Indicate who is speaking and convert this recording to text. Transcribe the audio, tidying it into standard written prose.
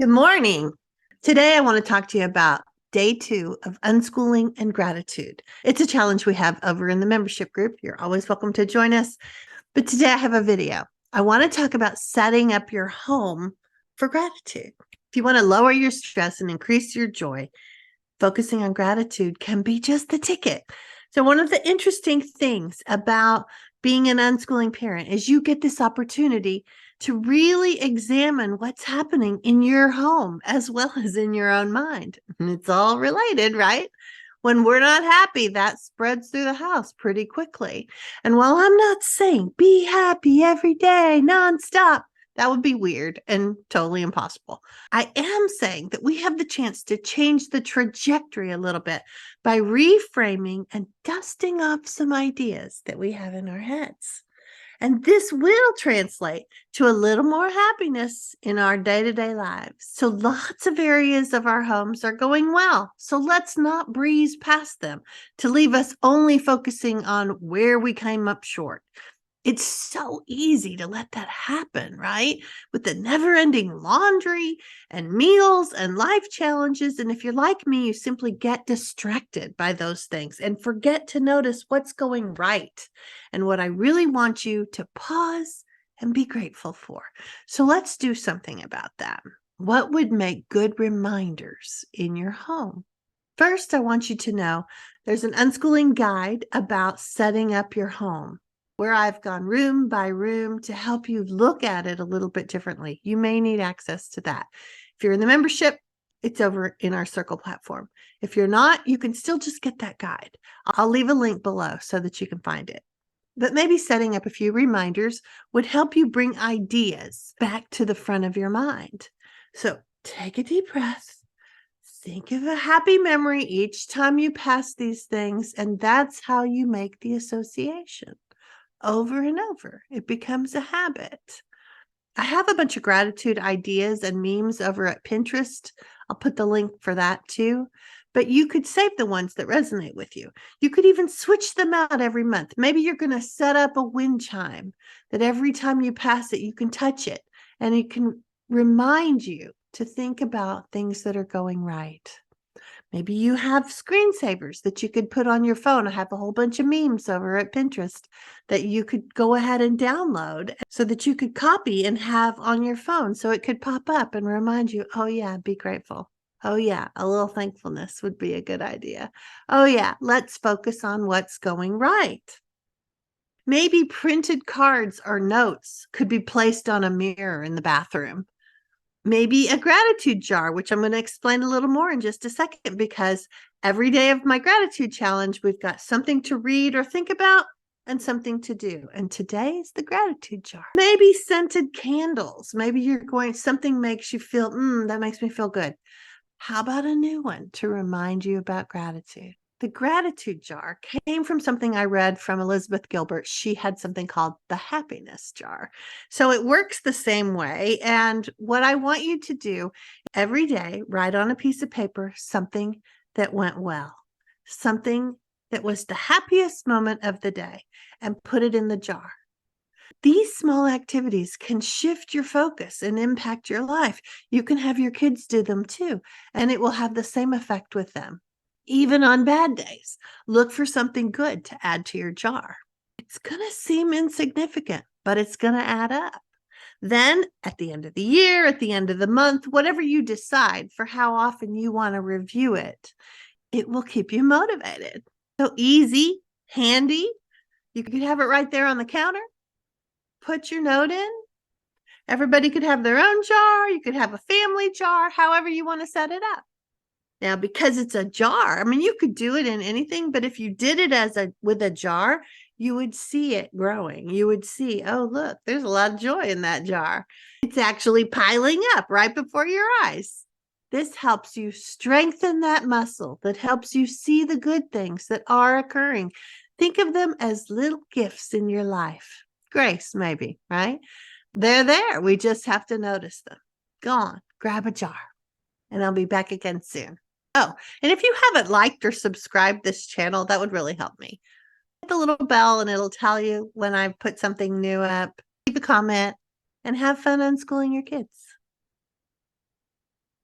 Speaker 1: Good morning. Today, I want to talk to you about day 2 of unschooling and gratitude. It's a challenge we have over in the membership group. You're always welcome to join us. But today, I have a video. I want to talk about setting up your home for gratitude. If you want to lower your stress and increase your joy, focusing on gratitude can be just the ticket. So, one of the interesting things about being an unschooling parent is you get this opportunity to really examine what's happening in your home as well as in your own mind. And it's all related, right? When we're not happy, that spreads through the house pretty quickly. And while I'm not saying be happy every day, nonstop, that would be weird and totally impossible. I am saying that we have the chance to change the trajectory a little bit by reframing and dusting off some ideas that we have in our heads. And this will translate to a little more happiness in our day-to-day lives. So lots of areas of our homes are going well. So let's not breeze past them to leave us only focusing on where we came up short. It's so easy to let that happen, right? With the never-ending laundry and meals and life challenges. And if you're like me, you simply get distracted by those things and forget to notice what's going right and what I really want you to pause and be grateful for. So let's do something about that. What would make good reminders in your home? First, I want you to know there's an unschooling guide about setting up your home, where I've gone room by room to help you look at it a little bit differently. You may need access to that. If you're in the membership, it's over in our Circle platform. If you're not, you can still just get that guide. I'll leave a link below so that you can find it. But maybe setting up a few reminders would help you bring ideas back to the front of your mind. So take a deep breath. Think of a happy memory each time you pass these things, and that's how you make the association. Over and over, it becomes a habit. I have a bunch of gratitude ideas and memes over at Pinterest. I'll put the link for that too. But you could save the ones that resonate with you. You could even switch them out every month. Maybe you're going to set up a wind chime that every time you pass it, you can touch it and it can remind you to think about things that are going right. Maybe you have screensavers that you could put on your phone. I have a whole bunch of memes over at Pinterest that you could go ahead and download so that you could copy and have on your phone so it could pop up and remind you, oh yeah, be grateful. Oh yeah, a little thankfulness would be a good idea. Oh yeah, let's focus on what's going right. Maybe printed cards or notes could be placed on a mirror in the bathroom. Maybe a gratitude jar, which I'm going to explain a little more in just a second, because every day of my gratitude challenge, we've got something to read or think about and something to do. And today is the gratitude jar. Maybe scented candles. Maybe you're going, something makes you feel, that makes me feel good. How about a new one to remind you about gratitude? The gratitude jar came from something I read from Elizabeth Gilbert. She had something called the happiness jar. So it works the same way. And what I want you to do every day, write on a piece of paper something that went well, something that was the happiest moment of the day, and put it in the jar. These small activities can shift your focus and impact your life. You can have your kids do them too, and it will have the same effect with them. Even on bad days, look for something good to add to your jar. It's going to seem insignificant, but it's going to add up. Then at the end of the year, at the end of the month, whatever you decide for how often you want to review it, it will keep you motivated. So easy, handy. You could have it right there on the counter. Put your note in. Everybody could have their own jar. You could have a family jar, however you want to set it up. Now, because it's a jar, I mean, you could do it in anything, but if you did it with a jar, you would see it growing. You would see, oh, look, there's a lot of joy in that jar. It's actually piling up right before your eyes. This helps you strengthen that muscle that helps you see the good things that are occurring. Think of them as little gifts in your life. Grace, maybe, right? They're there. We just have to notice them. Go on, grab a jar, and I'll be back again soon. Oh, and if you haven't liked or subscribed this channel, that would really help me. Hit the little bell and it'll tell you when I put something new up. Leave a comment and have fun unschooling your kids.